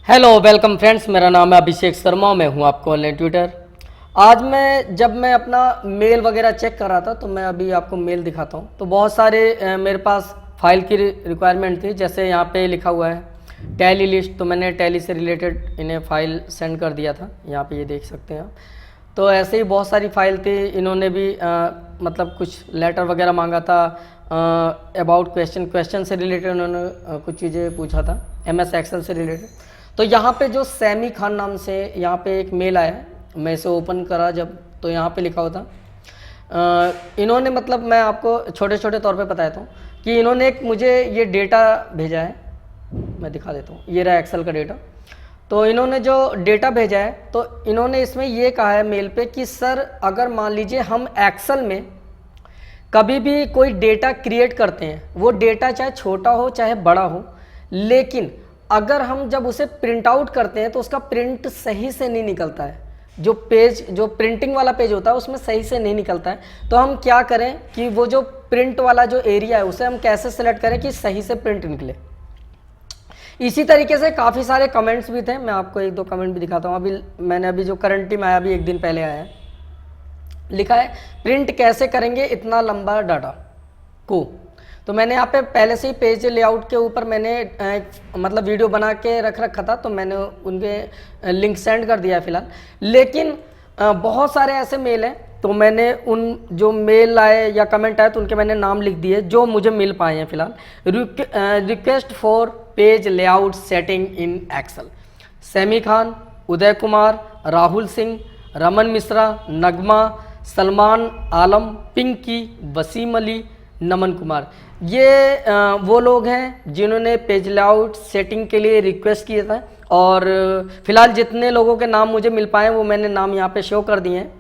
Hello welcome friends, मेरा नाम है अभिषेक शर्मा। मैं हूं आपको ऑनलाइन ट्यूटर। आज जब मैं अपना मेल वगैरह चेक कर रहा था तो मैं अभी आपको मेल दिखाता हूं। तो बहुत सारे मेरे पास फाइल की रिक्वायरमेंट थी। जैसे यहाँ पे लिखा हुआ है टैली लिस्ट, तो मैंने टैली से रिलेटेड इन्हें फाइल सेंड कर दिया था। यहाँ पे ये देख सकते हैं आप। तो ऐसे ही बहुत सारी फाइल थी। इन्होंने भी मतलब कुछ लेटर वगैरह मांगा था अबाउट क्वेश्चन से रिलेटेड। उन्होंने कुछ चीज़ें पूछा था MS एक्सेल से रिलेटेड। तो यहाँ पे जो सैमी खान नाम से यहाँ पे एक मेल आया, मैं इसे ओपन करा जब, तो यहाँ पे लिखा हुआ था इन्होंने, मतलब मैं आपको छोटे छोटे तौर पे बताता हूँ कि इन्होंने एक मुझे ये डेटा भेजा है। मैं दिखा देता हूँ, ये रहा एक्सेल का डेटा। तो इन्होंने जो डेटा भेजा है तो इन्होंने इसमें ये कहा है मेल पे कि सर अगर मान लीजिए हम एक्सेल में कभी भी कोई डेटा क्रिएट करते हैं, वो डेटा चाहे छोटा हो चाहे बड़ा हो, लेकिन अगर हम जब उसे प्रिंट आउट करते हैं तो उसका प्रिंट सही से नहीं निकलता है। जो प्रिंटिंग वाला पेज होता है उसमें सही से नहीं निकलता है। तो हम क्या करें कि वो जो प्रिंट वाला जो एरिया है उसे हम कैसे सेलेक्ट करें कि सही से प्रिंट निकले। इसी तरीके से काफ़ी सारे कमेंट्स भी थे। मैं आपको एक दो कमेंट भी दिखाता हूँ। मैंने जो करंट में आया, अभी एक दिन पहले आया है, लिखा है प्रिंट कैसे करेंगे इतना लंबा डाटा को। तो मैंने यहाँ पे पहले से ही पेज लेआउट के ऊपर मैंने मतलब वीडियो बना के रख रखा था, तो मैंने उनके लिंक सेंड कर दिया है फिलहाल। लेकिन बहुत सारे ऐसे मेल हैं, तो मैंने उन जो मेल आए या कमेंट आए तो उनके मैंने नाम लिख दिए जो मुझे मिल पाए हैं फिलहाल। Request for page layout setting in Excel, Sami Khan, Uday Kumar, Rahul Singh, Raman Mishra, Nagma, Salman Alam, Pinki, Wasim Ali, Naman Kumar. ये वो लोग हैं जिन्होंने पेज लेआउट सेटिंग के लिए रिक्वेस्ट किया था। और फिलहाल जितने लोगों के नाम मुझे मिल पाए वो मैंने नाम यहाँ पे शो कर दिए हैं,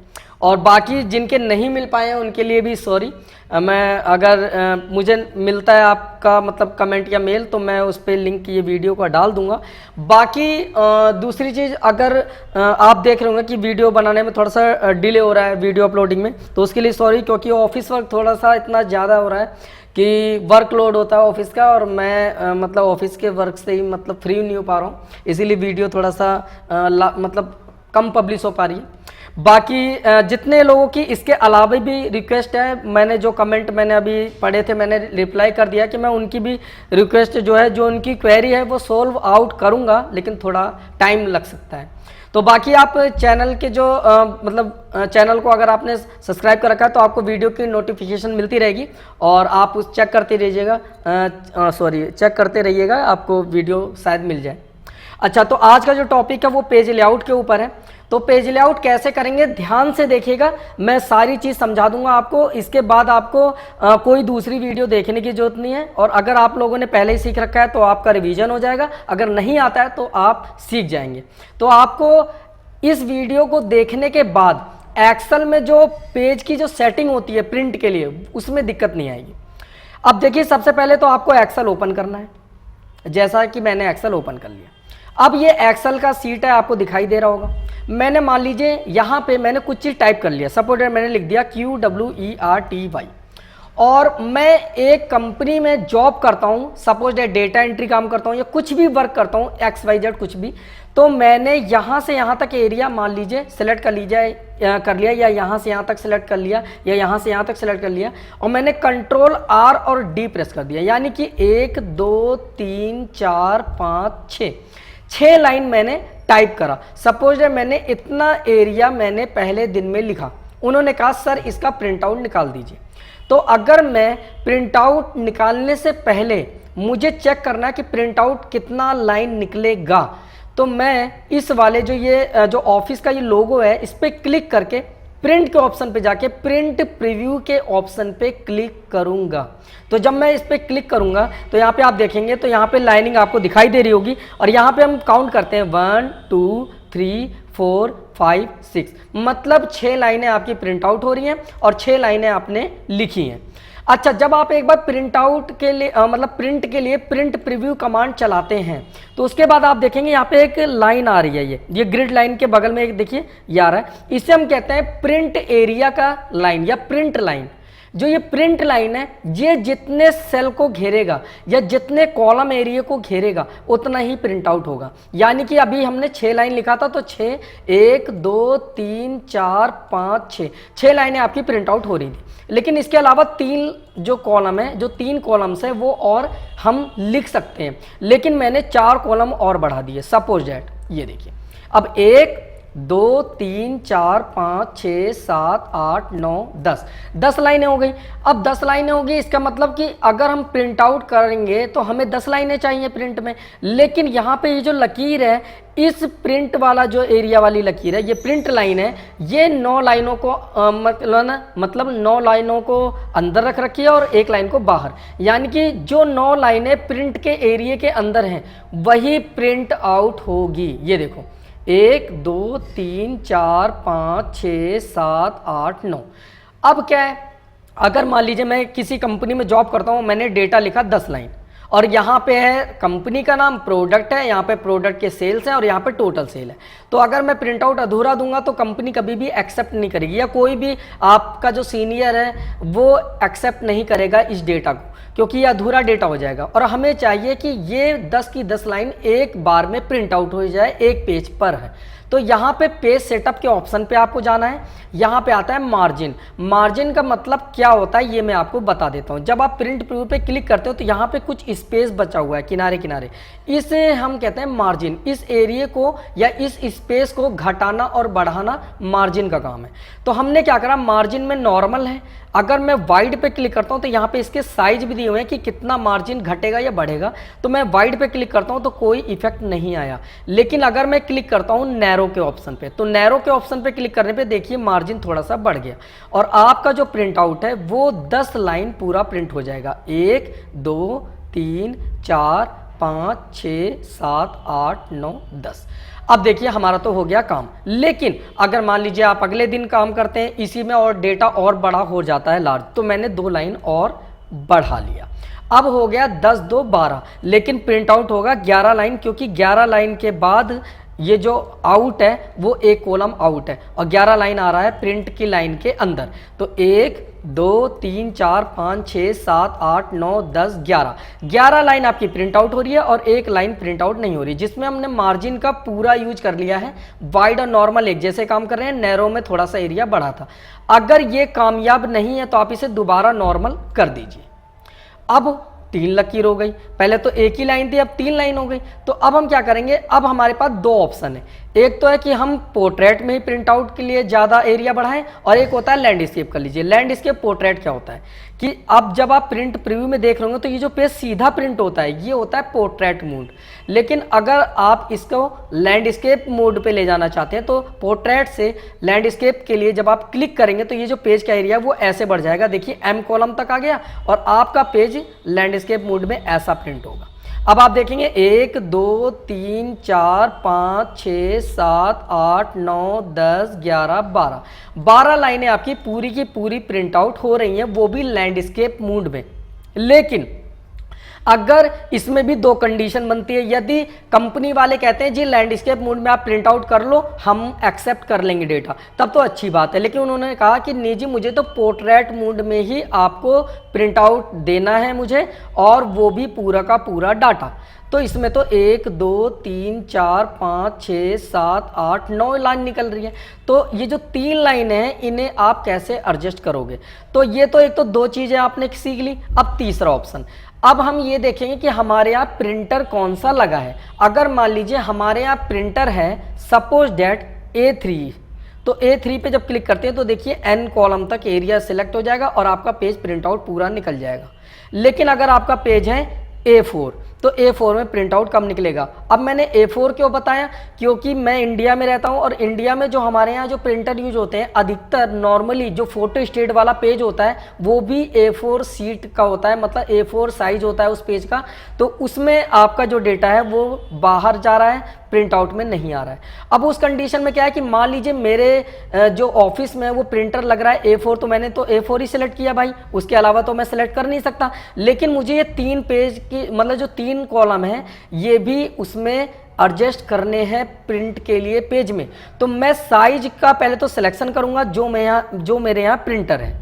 और बाकी जिनके नहीं मिल पाए हैं उनके लिए भी सॉरी। मैं अगर मुझे मिलता है आपका मतलब कमेंट या मेल तो मैं उस पर लिंक ये वीडियो का डाल दूंगा। बाकी दूसरी चीज़, अगर आप देख रहे होंगे कि वीडियो बनाने में थोड़ा सा डिले हो रहा है वीडियो अपलोडिंग में, तो उसके लिए सॉरी, क्योंकि ऑफिस वर्क थोड़ा सा इतना ज़्यादा हो रहा है कि वर्कलोड होता है ऑफिस का, और मैं मतलब ऑफिस के वर्क से ही मतलब फ्री नहीं हो पा रहा हूँ, इसीलिए वीडियो थोड़ा सा मतलब कम पब्लिश हो पा रही है। बाकी जितने लोगों की इसके अलावा भी रिक्वेस्ट है, मैंने जो कमेंट मैंने अभी पढ़े थे मैंने रिप्लाई कर दिया कि मैं उनकी भी रिक्वेस्ट जो है, जो उनकी क्वेरी है वो सोल्व आउट करूँगा, लेकिन थोड़ा टाइम लग सकता है। तो बाकी आप चैनल के जो मतलब चैनल को अगर आपने सब्सक्राइब कर रखा है तो आपको वीडियो की नोटिफिकेशन मिलती रहेगी, और आप उस चेक करते रहिएगा, आपको वीडियो शायद मिल जाए। अच्छा, तो आज का जो टॉपिक है वो पेज लेआउट के ऊपर है। तो पेज लेआउट कैसे करेंगे ध्यान से देखिएगा, मैं सारी चीज़ समझा दूंगा आपको। इसके बाद आपको कोई दूसरी वीडियो देखने की जरूरत नहीं है, और अगर आप लोगों ने पहले ही सीख रखा है तो आपका रिवीजन हो जाएगा, अगर नहीं आता है तो आप सीख जाएंगे। तो आपको इस वीडियो को देखने के बाद एक्सेल में जो पेज की जो सेटिंग होती है प्रिंट के लिए, उसमें दिक्कत नहीं आएगी। अब देखिए, सबसे पहले तो आपको एक्सेल ओपन करना है, जैसा कि मैंने एक्सेल ओपन कर लिया। अब ये एक्सेल का सीट है, आपको दिखाई दे रहा होगा। मैंने मान लीजिए यहाँ पे मैंने कुछ चीज़ टाइप कर लिया, सपोज मैंने लिख दिया QWERTY, और मैं एक कंपनी में जॉब करता हूँ, सपोज डेटा एंट्री काम करता हूँ या कुछ भी वर्क करता हूँ, XYZ कुछ भी। तो मैंने यहाँ से यहाँ तक एरिया मान लीजिए सेलेक्ट कर लिया, या यहाँ से यहाँ तक सेलेक्ट कर लिया, या यहाँ से यहाँ तक सेलेक्ट कर लिया, और मैंने Ctrl R और D प्रेस कर दिया, यानी कि 1 2 3 4 5 6 लाइन मैंने टाइप करा। सपोज मैंने इतना एरिया मैंने पहले दिन में लिखा। उन्होंने कहा सर इसका प्रिंट आउट निकाल दीजिए। तो अगर मैं प्रिंट आउट निकालने से पहले मुझे चेक करना है कि प्रिंट आउट कितना लाइन निकलेगा, तो मैं इस वाले जो ऑफिस का ये लोगो है, इस पर क्लिक करके प्रिंट के ऑप्शन पे जाके प्रिंट प्रीव्यू के ऑप्शन पे क्लिक करूंगा। तो जब मैं इस पे क्लिक करूंगा तो यहाँ पे आप देखेंगे तो यहाँ पे लाइनिंग आपको दिखाई दे रही होगी, और यहाँ पे हम काउंट करते हैं 1 2 3 4 5 6, मतलब 6 लाइनें आपकी प्रिंट आउट हो रही हैं और 6 लाइनें आपने लिखी हैं। अच्छा, जब आप एक बार प्रिंट आउट के लिए मतलब प्रिंट के लिए प्रिंट प्रीव्यू कमांड चलाते हैं तो उसके बाद आप देखेंगे यहाँ पे एक लाइन आ रही है, ये ग्रिड लाइन के बगल में एक देखिए ये आ रहा है, इसे हम कहते हैं प्रिंट एरिया का लाइन या प्रिंट लाइन। जो ये प्रिंट लाइन है ये जितने सेल को घेरेगा या जितने कॉलम एरिया को घेरेगा उतना ही प्रिंट आउट होगा। यानी कि अभी हमने 6 लाइन लिखा था तो 6 1 2 3 4 5 6 लाइनें आपकी प्रिंट आउट हो रही थी। लेकिन इसके अलावा 3 जो कॉलम है, जो 3 कॉलम्स है वो और हम लिख सकते हैं, लेकिन मैंने 4 कॉलम और बढ़ा दिए। सपोज दैट ये देखिए, अब 1 2 3 4 5 6 7 8 9 10 लाइनें हो गई। अब 10 लाइनें हो गई, इसका मतलब कि अगर हम प्रिंट आउट करेंगे तो हमें 10 लाइनें चाहिए प्रिंट में। लेकिन यहाँ पे ये जो लकीर है, इस प्रिंट वाला जो एरिया वाली लकीर है, ये प्रिंट लाइन है, ये 9 लाइनों को मतलब 9 लाइनों को अंदर रख रखी है और 1 लाइन को बाहर। यानी कि जो 9 लाइनें प्रिंट के एरिया के अंदर हैं वही प्रिंट आउट होगी। ये देखो 1 2 3 4 5 6 7 8 9। अब क्या है, अगर मान लीजिए मैं किसी कंपनी में जॉब करता हूं, मैंने डेटा लिखा 10 लाइन और यहाँ पे है कंपनी का नाम, प्रोडक्ट है, यहाँ पे प्रोडक्ट के सेल्स हैं और यहाँ पे टोटल सेल है। तो अगर मैं प्रिंट आउट अधूरा दूंगा तो कंपनी कभी भी एक्सेप्ट नहीं करेगी, या कोई भी आपका जो सीनियर है वो एक्सेप्ट नहीं करेगा इस डेटा को, क्योंकि ये अधूरा डेटा हो जाएगा। और हमें चाहिए कि ये 10 की 10 लाइन एक बार में प्रिंट आउट हो जाए, एक पेज पर है। तो यहाँ पे पेज सेटअप के ऑप्शन पे आपको जाना है। यहाँ पे आता है मार्जिन। मार्जिन का मतलब क्या होता है ये मैं आपको बता देता हूँ। जब आप प्रिंट प्रीव्यू पे क्लिक करते हो तो यहाँ पे कुछ स्पेस बचा हुआ है किनारे किनारे, इसे हम कहते हैं मार्जिन। इस एरिया को या इस स्पेस को घटाना और बढ़ाना मार्जिन का काम है। तो हमने क्या करा, मार्जिन में नॉर्मल है, अगर मैं वाइड पे क्लिक करता हूं तो यहाँ पे इसके साइज भी दिए हुए हैं कि कितना मार्जिन घटेगा या बढ़ेगा। तो मैं वाइड पे क्लिक करता हूं तो कोई इफेक्ट नहीं आया। लेकिन अगर मैं क्लिक करता हूं नैरो के ऑप्शन पे, तो नैरो के ऑप्शन पे क्लिक करने पे देखिए मार्जिन थोड़ा सा बढ़ गया और आपका जो प्रिंट आउट है वो 10 लाइन पूरा प्रिंट हो जाएगा। 1 2 3 4 5 6 7 8 9 10। अब देखिए हमारा तो हो गया काम। लेकिन अगर मान लीजिए आप अगले दिन काम करते हैं इसी में और डेटा और बड़ा हो जाता है लार्ज, तो मैंने 2 लाइन और बढ़ा लिया। अब हो गया 10 2 12, लेकिन प्रिंट आउट होगा 11 लाइन, क्योंकि 11 लाइन के बाद ये जो आउट है वो एक कॉलम आउट है और 11 लाइन आ रहा है प्रिंट की लाइन के अंदर। तो 1 2 3 4 5 6 7 8 9 10 11 लाइन आपकी प्रिंट आउट हो रही है और 1 लाइन प्रिंट आउट नहीं हो रही, जिसमें हमने मार्जिन का पूरा यूज कर लिया है। वाइड और नॉर्मल एक जैसे काम कर रहे हैं, नैरो में थोड़ा सा एरिया बढ़ा था। अगर ये कामयाब नहीं है तो आप इसे दोबारा नॉर्मल कर दीजिए। अब 3 लकीर हो गई, पहले तो एक ही लाइन थी अब 3 लाइन हो गई। तो अब हम क्या करेंगे, अब हमारे पास 2 ऑप्शन है। एक तो है कि हम पोर्ट्रेट में ही प्रिंट आउट के लिए ज़्यादा एरिया बढ़ाएं, और एक होता है लैंडस्केप कर लीजिए। लैंडस्केप पोर्ट्रेट क्या होता है कि अब जब आप प्रिंट प्रीव्यू में देख रहे हो तो ये जो पेज सीधा प्रिंट होता है ये होता है पोर्ट्रेट मोड। लेकिन अगर आप इसको लैंडस्केप मोड पे ले जाना चाहते हैं तो पोर्ट्रेट से लैंडस्केप के लिए जब आप क्लिक करेंगे तो ये जो पेज का एरिया है वो ऐसे बढ़ जाएगा। देखिए M कॉलम तक आ गया और आपका पेज लैंडस्केप मोड में ऐसा प्रिंट होगा। अब आप देखेंगे 1 2 3 4 5 6 7 8 9 10 11 12 लाइनें आपकी पूरी की पूरी प्रिंट आउट हो रही हैं, वो भी लैंडस्केप मोड में। लेकिन अगर इसमें भी 2 कंडीशन बनती है। यदि कंपनी वाले कहते हैं जी लैंडस्केप मोड में आप प्रिंट आउट कर लो, हम एक्सेप्ट कर लेंगे डेटा, तब तो अच्छी बात है। लेकिन उन्होंने कहा कि नहीं जी मुझे तो पोर्ट्रेट मोड में ही आपको प्रिंट आउट देना है मुझे, और वो भी पूरा का पूरा डाटा। तो इसमें तो 1 2 3 4 5 6 7 8 9 लाइन निकल रही है। तो ये जो 3 लाइन है इन्हें आप कैसे एडजस्ट करोगे। तो ये तो एक तो 2 चीज़ें आपने सीख ली। अब तीसरा ऑप्शन, अब हम ये देखेंगे कि हमारे यहाँ प्रिंटर कौन सा लगा है। अगर मान लीजिए हमारे यहाँ प्रिंटर है सपोज डेट A3, तो A3 पे जब क्लिक करते हैं तो देखिए N कॉलम तक एरिया सिलेक्ट हो जाएगा और आपका पेज प्रिंट आउट पूरा निकल जाएगा। लेकिन अगर आपका पेज है A4 तो A4 में प्रिंट आउट कम निकलेगा। अब मैंने A4 क्यों बताया, क्योंकि मैं इंडिया में रहता हूं और इंडिया में जो हमारे यहाँ जो प्रिंटर यूज होते हैं अधिकतर नॉर्मली जो फोटो स्टेट वाला पेज होता है वो भी A4 सीट का होता है, मतलब A4 साइज होता है उस पेज का। तो उसमें आपका जो डेटा है वो बाहर जा रहा है, प्रिंट आउट में नहीं आ रहा है। अब उस कंडीशन में क्या है कि मान लीजिए मेरे जो ऑफिस में वो प्रिंटर लग रहा है A4, तो मैंने तो A4 ही सिलेक्ट किया भाई, उसके अलावा तो मैं सिलेक्ट कर नहीं सकता। लेकिन मुझे ये 3 पेज की मतलब जो 3 कॉलम है ये भी उसमें एडजस्ट करने हैं प्रिंट के लिए पेज में। तो मैं साइज का पहले तो सिलेक्शन करूंगा जो मेरे यहाँ प्रिंटर है।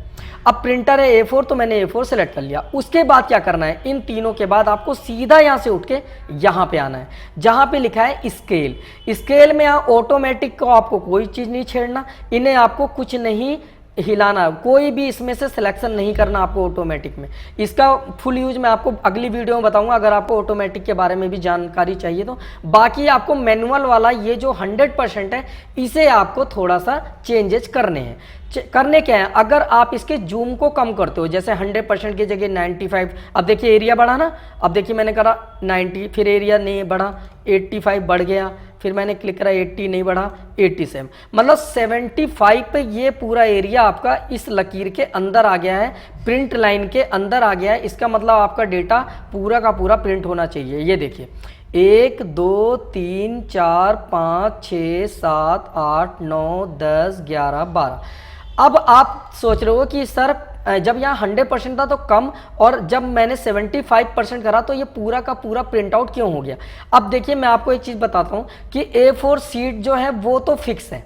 अब प्रिंटर है A4 तो मैंने A4 सेलेक्ट कर लिया। उसके बाद क्या करना है, इन तीनों के बाद आपको सीधा यहाँ से उठ के यहाँ पे आना है जहाँ पे लिखा है स्केल। स्केल में यहाँ ऑटोमेटिक को आपको कोई चीज़ नहीं छेड़ना, इन्हें आपको कुछ नहीं हिलाना, कोई भी इसमें से सिलेक्शन नहीं करना आपको ऑटोमेटिक में। इसका फुल यूज मैं आपको अगली वीडियो में बताऊंगा अगर आपको ऑटोमेटिक के बारे में भी जानकारी चाहिए तो। बाकी आपको मैनुअल वाला ये जो 100% है इसे आपको थोड़ा सा चेंजेस करने हैं। करने क्या है, अगर आप इसके जूम को कम करते हो, जैसे 100% की जगह 95, अब देखिए एरिया बढ़ा ना, अब देखिए मैंने करा 90, फिर एरिया नहीं बढ़ा, 85 बढ़ गया, फिर मैंने क्लिक करा 80 नहीं बढ़ा, 87, मतलब 75 पे ये पूरा एरिया आपका इस लकीर के अंदर आ गया है, प्रिंट लाइन के अंदर आ गया है। इसका मतलब आपका डेटा पूरा का पूरा प्रिंट होना चाहिए। ये देखिए 1 2 3 4 5 6 7 8 9 10 11 12। अब आप सोच रहे हो कि सर जब यहाँ 100% था तो कम, और जब मैंने 75% करा तो ये पूरा का पूरा प्रिंट आउट क्यों हो गया। अब देखिए मैं आपको एक चीज़ बताता हूँ कि A4 सीट जो है वो तो फिक्स है,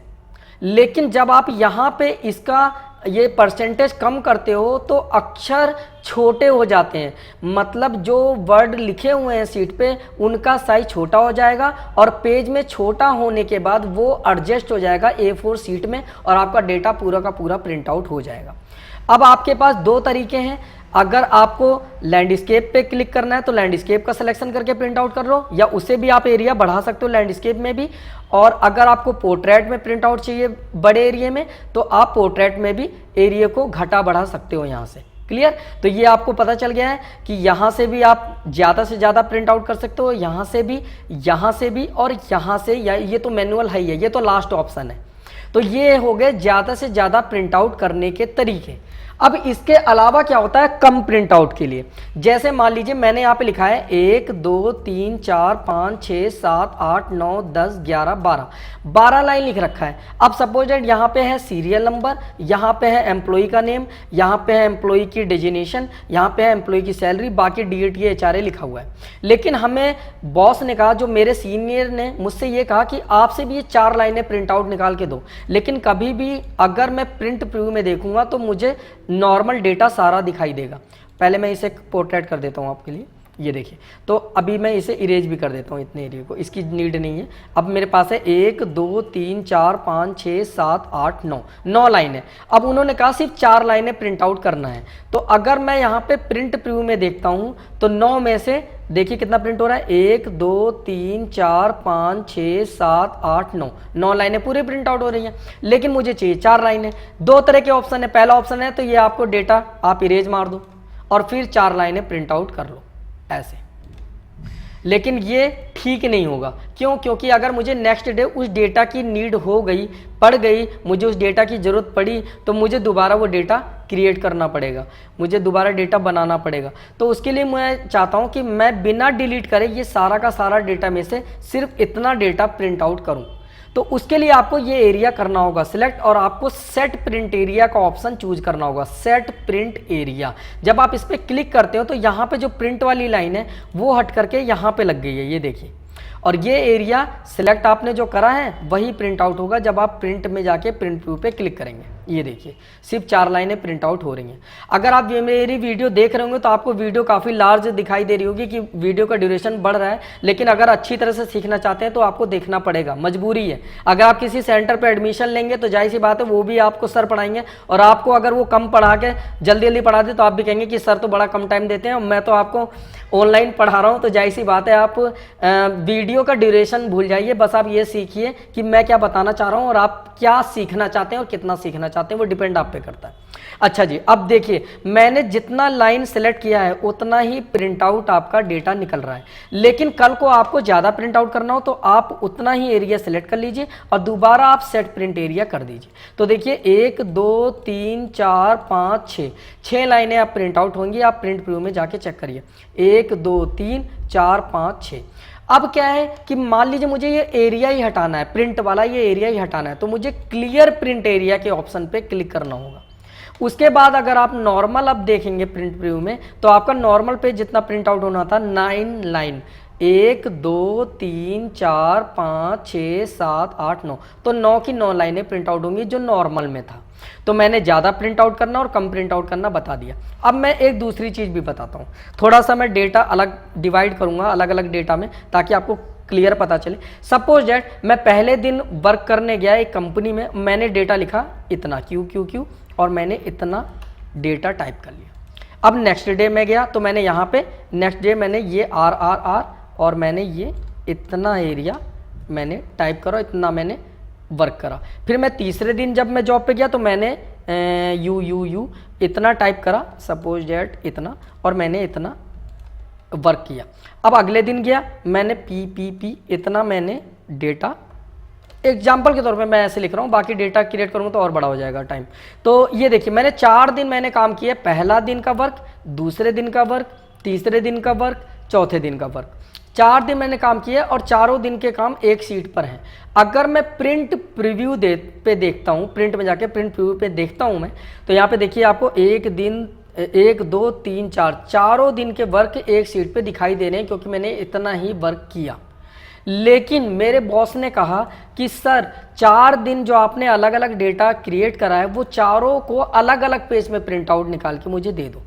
लेकिन जब आप यहाँ पे इसका ये परसेंटेज कम करते हो तो अक्षर छोटे हो जाते हैं, मतलब जो वर्ड लिखे हुए हैं सीट पे उनका साइज छोटा हो जाएगा और पेज में छोटा होने के बाद वो एडजस्ट हो जाएगा A4 सीट में और आपका डेटा पूरा का पूरा प्रिंट आउट हो जाएगा। अब आपके पास दो तरीके हैं, अगर आपको लैंडस्केप पे क्लिक करना है तो लैंडस्केप का सिलेक्शन करके प्रिंट आउट कर लो, या उससे भी आप एरिया बढ़ा सकते हो लैंडस्केप में भी, और अगर आपको पोर्ट्रेट में प्रिंट आउट चाहिए बड़े एरिया में तो आप पोर्ट्रेट में भी एरिया को घटा बढ़ा सकते हो यहाँ से। क्लियर? तो ये आपको पता चल गया है कि यहाँ से भी आप ज़्यादा से ज़्यादा प्रिंट आउट कर सकते हो, यहाँ से भी और यहाँ से, या ये तो मैनुअल है ही है, ये तो लास्ट ऑप्शन है। तो ये हो गए ज़्यादा से ज़्यादा प्रिंट आउट करने के तरीके। अब इसके अलावा क्या होता है कम प्रिंट आउट के लिए, जैसे मान लीजिए मैंने यहाँ पे लिखा है 1 2 3 4 5 6 7 8 9 10 11 12 लाइन लिख रखा है। अब सपोज दैट यहाँ पे है सीरियल नंबर, यहाँ पे है एम्प्लॉय का नेम, यहाँ पे है एम्प्लॉय की डेजिनेशन, यहाँ पे है एम्प्लॉय की सैलरी, बाकी DATA HRA लिखा हुआ है। लेकिन हमें बॉस ने कहा, जो मेरे सीनियर ने मुझसे ये कहा कि आपसे भी ये 4 लाइनें प्रिंट आउट निकाल के दो, लेकिन कभी भी अगर मैं प्रिंट प्रीव्यू में देखूंगा तो मुझे नॉर्मल डेटा सारा दिखाई देगा। पहले मैं इसे पोर्ट्रेट कर देता हूँ आपके लिए, ये देखिए। तो अभी मैं इसे इरेज भी कर देता हूँ, इतने एरिया को, इसकी नीड नहीं है। अब मेरे पास है 1 2 3 4 5 6 7 8 9 लाइन है। अब उन्होंने कहा सिर्फ 4 लाइनें प्रिंट आउट करना है। तो अगर मैं यहाँ पे प्रिंट प्रीव्यू में देखता हूँ तो 9 में से देखिए कितना प्रिंट हो रहा है, 1 2 3 4 5 6 7 8 9 लाइनें पूरे प्रिंट आउट हो रही हैं। लेकिन मुझे चाहिए 4 लाइनें। दो तरह के ऑप्शन है, पहला ऑप्शन है तो ये आपको डेटा आप इरेज मार दो और फिर 4 लाइनें प्रिंट आउट कर लो ऐसे। लेकिन ये ठीक नहीं होगा, क्यों? क्योंकि अगर मुझे नेक्स्ट डे उस डेटा की नीड हो गई, पड़ गई, मुझे उस डेटा की ज़रूरत पड़ी तो मुझे दोबारा वो डेटा क्रिएट करना पड़ेगा, मुझे दोबारा डेटा बनाना पड़ेगा। तो उसके लिए मैं चाहता हूँ कि मैं बिना डिलीट करे ये सारा का सारा डेटा में से सिर्फ इतना डेटा प्रिंट आउट करूँ। तो उसके लिए आपको ये एरिया करना होगा सिलेक्ट, और आपको सेट प्रिंट एरिया का ऑप्शन चूज करना होगा, सेट प्रिंट एरिया। जब आप इस पर क्लिक करते हो तो यहाँ पे जो प्रिंट वाली लाइन है वो हट करके यहाँ पे लग गई है, ये देखिए। और ये एरिया सिलेक्ट आपने जो करा है वही प्रिंट आउट होगा जब आप प्रिंट में जाके प्रिंट व्यू पे क्लिक करेंगे। ये देखिए सिर्फ 4 लाइनें प्रिंट आउट हो रही हैं। अगर आप ये मेरी वीडियो देख रहे होंगे तो आपको वीडियो काफ़ी लार्ज दिखाई दे रही होगी कि वीडियो का ड्यूरेशन बढ़ रहा है, लेकिन अगर अच्छी तरह से सीखना चाहते हैं तो आपको देखना पड़ेगा, मजबूरी है। अगर आप किसी सेंटर पर एडमिशन लेंगे तो जाहिर सी बात है वो भी आपको सर पढ़ाएंगे, और आपको अगर वो कम पढ़ा के जल्दी जल्दी पढ़ा दे तो आप भी कहेंगे कि सर तो बड़ा कम टाइम देते हैं, मैं तो आपको ऑनलाइन पढ़ा रहा हूँ। तो जाहिर सी बात है आप वीडियो का ड्यूरेशन भूल जाइए, बस आप ये सीखिए कि मैं क्या बताना चाह रहा हूँ और आप क्या सीखना चाहते हैं और कितना सीखना चाहते हैं, वो डिपेंड आप पे करता है। अच्छा जी, अब देखिए मैंने जितना लाइन सेलेक्ट किया है उतना ही प्रिंट आउट आपका डेटा निकल रहा है। लेकिन कल को आपको ज़्यादा प्रिंट आउट करना हो तो आप उतना ही एरिया सेलेक्ट कर लीजिए और दोबारा आप सेट प्रिंट एरिया कर दीजिए। तो देखिए 1 2 3 4 5 6 लाइनें आप प्रिंट आउट होंगी। आप प्रिंट प्रीव्यू में जाके चेक करिए, 1 2 3 4 5 6। अब क्या है कि मान लीजिए मुझे ये एरिया ही हटाना है, प्रिंट वाला ये एरिया ही हटाना है, तो मुझे क्लियर प्रिंट एरिया के ऑप्शन पे क्लिक करना होगा। उसके बाद अगर आप नॉर्मल अब देखेंगे प्रिंट प्रीव्यू में तो आपका नॉर्मल पे जितना प्रिंट आउट होना था 9 लाइन, 1 2 3 4 5 6 7 8 9, तो 9 की 9 लाइनें प्रिंट आउट होंगी जो नॉर्मल में था। तो मैंने ज़्यादा प्रिंट आउट करना और कम प्रिंट आउट करना बता दिया। अब मैं एक दूसरी चीज़ भी बताता हूँ, थोड़ा सा मैं डेटा अलग डिवाइड करूँगा अलग अलग डेटा में, ताकि आपको क्लियर पता चले। सपोज दैट मैं पहले दिन वर्क करने गया एक कंपनी में, मैंने डेटा लिखा इतना क्यू और मैंने इतना डेटा टाइप कर लिया। अब नेक्स्ट डे में गया तो मैंने यहाँ पे नेक्स्ट डे मैंने ये आर और मैंने ये इतना एरिया मैंने टाइप करा, इतना मैंने वर्क करा। फिर मैं तीसरे दिन जब मैं जॉब पे गया तो मैंने यू इतना टाइप करा, सपोज डेट इतना, और मैंने इतना वर्क किया। अब अगले दिन गया मैंने पी इतना मैंने डेटा, एग्जाम्पल के तौर पे मैं ऐसे लिख रहा हूँ, बाकी डेटा क्रिएट करूँगा तो और बड़ा हो जाएगा टाइम। तो ये देखिए मैंने 4 दिन मैंने काम किया, पहला दिन का वर्क, दूसरे दिन का वर्क, तीसरे दिन का वर्क, चौथे दिन का वर्क। 4 दिन मैंने काम किया और चारों दिन के काम एक शीट पर हैं। अगर मैं प्रिंट प्रीव्यू पे देखता हूँ, प्रिंट में जाके प्रिंट प्रीव्यू पे देखता हूँ मैं, तो यहाँ पे देखिए आपको 1 2 3 4 चारों दिन के वर्क एक शीट पे दिखाई दे रहे हैं, क्योंकि मैंने इतना ही वर्क किया। लेकिन मेरे बॉस ने कहा कि सर 4 दिन जो आपने अलग अलग डेटा क्रिएट करा है वो चारों को अलग अलग पेज में प्रिंट आउट निकाल के मुझे दे दो।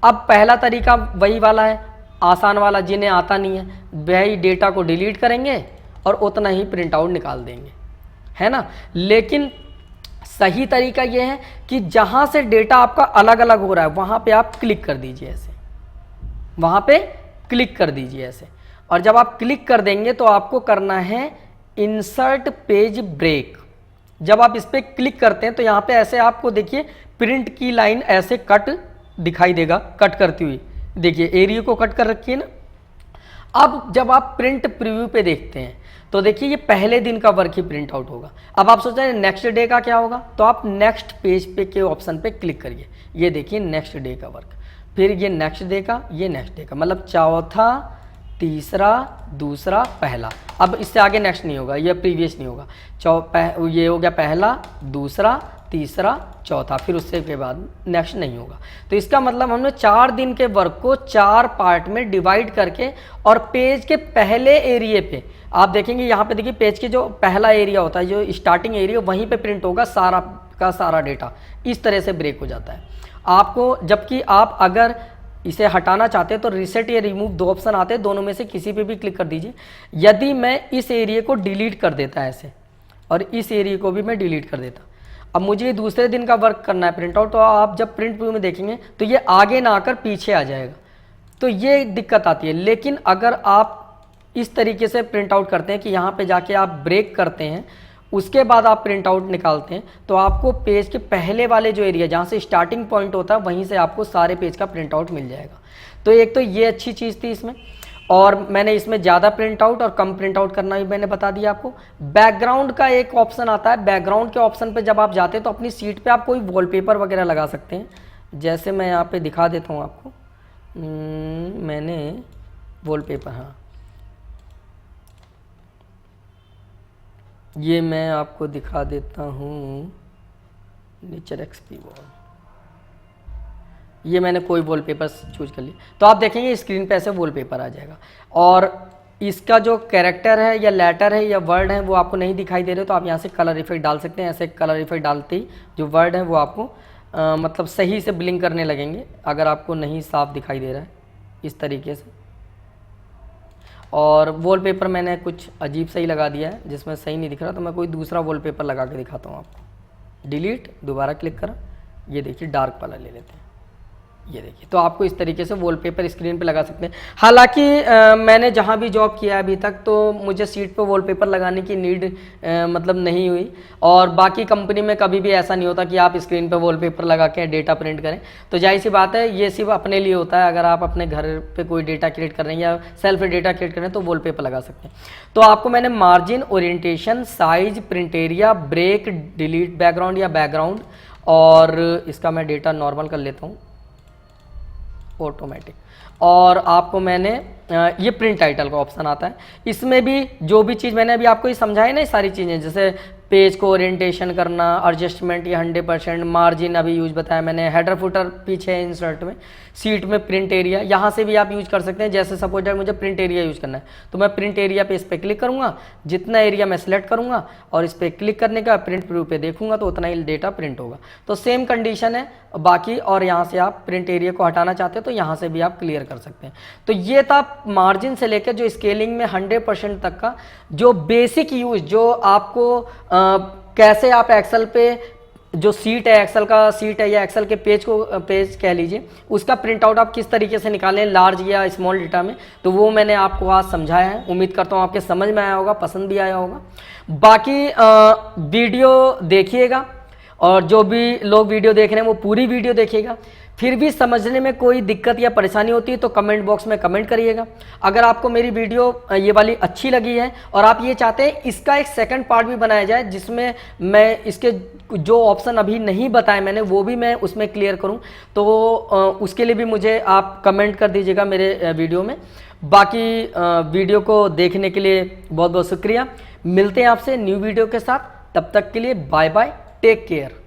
अब पहला तरीका वही वाला है, आसान वाला, जिन्हें आता नहीं है वही डेटा को डिलीट करेंगे और उतना ही प्रिंट आउट निकाल देंगे, है ना। लेकिन सही तरीका यह है कि जहां से डेटा आपका अलग अलग हो रहा है वहां पे आप क्लिक कर दीजिए ऐसे, वहां पे क्लिक कर दीजिए ऐसे, और जब आप क्लिक कर देंगे तो आपको करना है इंसर्ट पेज ब्रेक। जब आप इस पर क्लिक करते हैं तो यहाँ पे ऐसे आपको देखिए प्रिंट की लाइन ऐसे कट दिखाई देगा, कट करती हुई, देखिए एरिया को कट कर रखी है ना। अब जब आप प्रिंट प्रीव्यू पे देखते हैं तो देखिए ये पहले दिन का वर्क ही प्रिंट आउट होगा। अब आप सोच रहे हैं नेक्स्ट डे का क्या होगा, तो आप नेक्स्ट पेज पे के ऑप्शन पे क्लिक करिए, ये देखिए नेक्स्ट डे का वर्क, फिर ये नेक्स्ट डे का, ये नेक्स्ट डे का, मतलब चौथा, तीसरा, दूसरा, पहला। अब इससे आगे नेक्स्ट नहीं होगा, ये प्रीवियस नहीं होगा। ये हो गया पहला, दूसरा, तीसरा, चौथा, फिर उससे के बाद नेक्स्ट नहीं होगा। तो इसका मतलब हमने 4 दिन के वर्क को 4 पार्ट में डिवाइड करके, और पेज के पहले एरिया पे आप देखेंगे, यहाँ पे देखिए पेज के जो पहला एरिया होता है, जो स्टार्टिंग एरिया, वहीं पे प्रिंट होगा सारा का सारा डेटा। इस तरह से ब्रेक हो जाता है आपको। जबकि आप अगर इसे हटाना चाहते हैं तो रिसेट या रिमूव 2 ऑप्शन आते हैं, दोनों में से किसी पे भी क्लिक कर दीजिए। यदि मैं इस एरिया को डिलीट कर देता ऐसे, और इस एरिया को भी मैं डिलीट कर देता, अब मुझे दूसरे दिन का वर्क करना है प्रिंट आउट, तो आप जब प्रिंट व्यू में देखेंगे तो ये आगे ना आकर पीछे आ जाएगा, तो ये दिक्कत आती है। लेकिन अगर आप इस तरीके से प्रिंट आउट करते हैं कि यहाँ पे जाके आप ब्रेक करते हैं, उसके बाद आप प्रिंट आउट निकालते हैं, तो आपको पेज के पहले वाले जो एरिया जहाँ से स्टार्टिंग पॉइंट होता है वहीं से आपको सारे पेज का प्रिंट आउट मिल जाएगा। तो एक तो ये अच्छी चीज़ थी इसमें, और मैंने इसमें ज़्यादा प्रिंट आउट और कम प्रिंट आउट करना भी मैंने बता दिया आपको। बैकग्राउंड का एक ऑप्शन आता है, बैकग्राउंड के ऑप्शन पे जब आप जाते हैं तो अपनी सीट पे आप कोई वॉलपेपर वगैरह लगा सकते हैं। जैसे मैं यहाँ पे दिखा देता हूँ आपको, मैंने वॉलपेपर, हाँ ये मैं आपको दिखा देता हूँ, नेचर एक्सपी वॉल, ये मैंने कोई वॉलपेपर चूज कर लिया, तो आप देखेंगे स्क्रीन पे ऐसे वॉलपेपर आ जाएगा। और इसका जो कैरेक्टर है या लेटर है या वर्ड है वो आपको नहीं दिखाई दे रहे, तो आप यहाँ से कलर इफेक्ट डाल सकते हैं। ऐसे कलर इफेक्ट डालते ही जो वर्ड है वो आपको मतलब सही से ब्लिंक करने लगेंगे, अगर आपको नहीं साफ दिखाई दे रहा है इस तरीके से। और वॉलपेपर मैंने कुछ अजीब सा ही लगा दिया है जिसमें सही नहीं दिख रहा, तो मैं कोई दूसरा वॉलपेपर लगा के दिखाता हूँ आपको। डिलीट, दोबारा क्लिक करा, ये देखिए डार्क वाला ले लेते हैं, ये देखिए। तो आपको इस तरीके से वॉलपेपर स्क्रीन पे लगा सकते हैं। हालांकि मैंने जहां भी जॉब किया अभी तक तो मुझे सीट पे वॉलपेपर लगाने की नीड मतलब नहीं हुई, और बाकी कंपनी में कभी भी ऐसा नहीं होता कि आप स्क्रीन पे वॉलपेपर लगा के डेटा प्रिंट करें। तो जाहिर सी बात है ये सिर्फ अपने लिए होता है, अगर आप अपने घर पे कोई डेटा क्रिएट कर रहे हैं या सेल्फ डेटा क्रिएट कर रहे हैं तो वॉलपेपर लगा सकते हैं। तो आपको मैंने margin, orientation, size, print area, break, delete background या बैकग्राउंड, और इसका मैं डेटा नॉर्मल कर लेता हूँ, ऑटोमेटिक। और आपको मैंने ये प्रिंट टाइटल का ऑप्शन आता है, इसमें भी जो भी चीज़ मैंने अभी आपको ये समझाई ना, ये सारी चीज़ें, जैसे पेज को ओरिएंटेशन करना, एडजस्टमेंट या 100%, मार्जिन अभी यूज बताया मैंने, हेडर फुटर पीछे है इंसर्ट में, सीट में प्रिंट एरिया, यहाँ से भी आप यूज कर सकते हैं। जैसे सपोज दैट मुझे प्रिंट एरिया यूज करना है तो मैं प्रिंट एरिया पे इस पर क्लिक करूँगा, जितना एरिया मैं सेलेक्ट करूँगा और इस पर क्लिक करने का प्रिंट प्रू पे देखूंगा तो उतना ही डेटा प्रिंट होगा। तो सेम कंडीशन है बाकी, और यहाँ से आप प्रिंट एरिया को हटाना चाहते हो तो यहाँ से भी आप क्लियर कर सकते हैं। तो ये था मार्जिन से लेकर जो स्केलिंग में 100% तक का जो बेसिक यूज, जो आपको कैसे आप एक्सेल पे जो सीट है, एक्सेल का सीट है या एक्सेल के पेज को पेज कह लीजिए, उसका प्रिंट आउट आप किस तरीके से निकालें लार्ज या स्मॉल डेटा में, तो वो मैंने आपको आज समझाया है। उम्मीद करता हूँ आपके समझ में आया होगा, पसंद भी आया होगा। बाकी वीडियो देखिएगा, और जो भी लोग वीडियो देख रहे हैं वो पूरी वीडियो देखिएगा। फिर भी समझने में कोई दिक्कत या परेशानी होती है तो कमेंट बॉक्स में कमेंट करिएगा। अगर आपको मेरी वीडियो ये वाली अच्छी लगी है और आप ये चाहते हैं इसका एक सेकंड पार्ट भी बनाया जाए जिसमें मैं इसके जो ऑप्शन अभी नहीं बताए मैंने वो भी मैं उसमें क्लियर करूं, तो उसके लिए भी मुझे आप कमेंट कर दीजिएगा मेरे वीडियो में। बाकी वीडियो को देखने के लिए बहुत बहुत शुक्रिया। मिलते हैं आपसे न्यू वीडियो के साथ, तब तक के लिए बाय बाय, टेक केयर।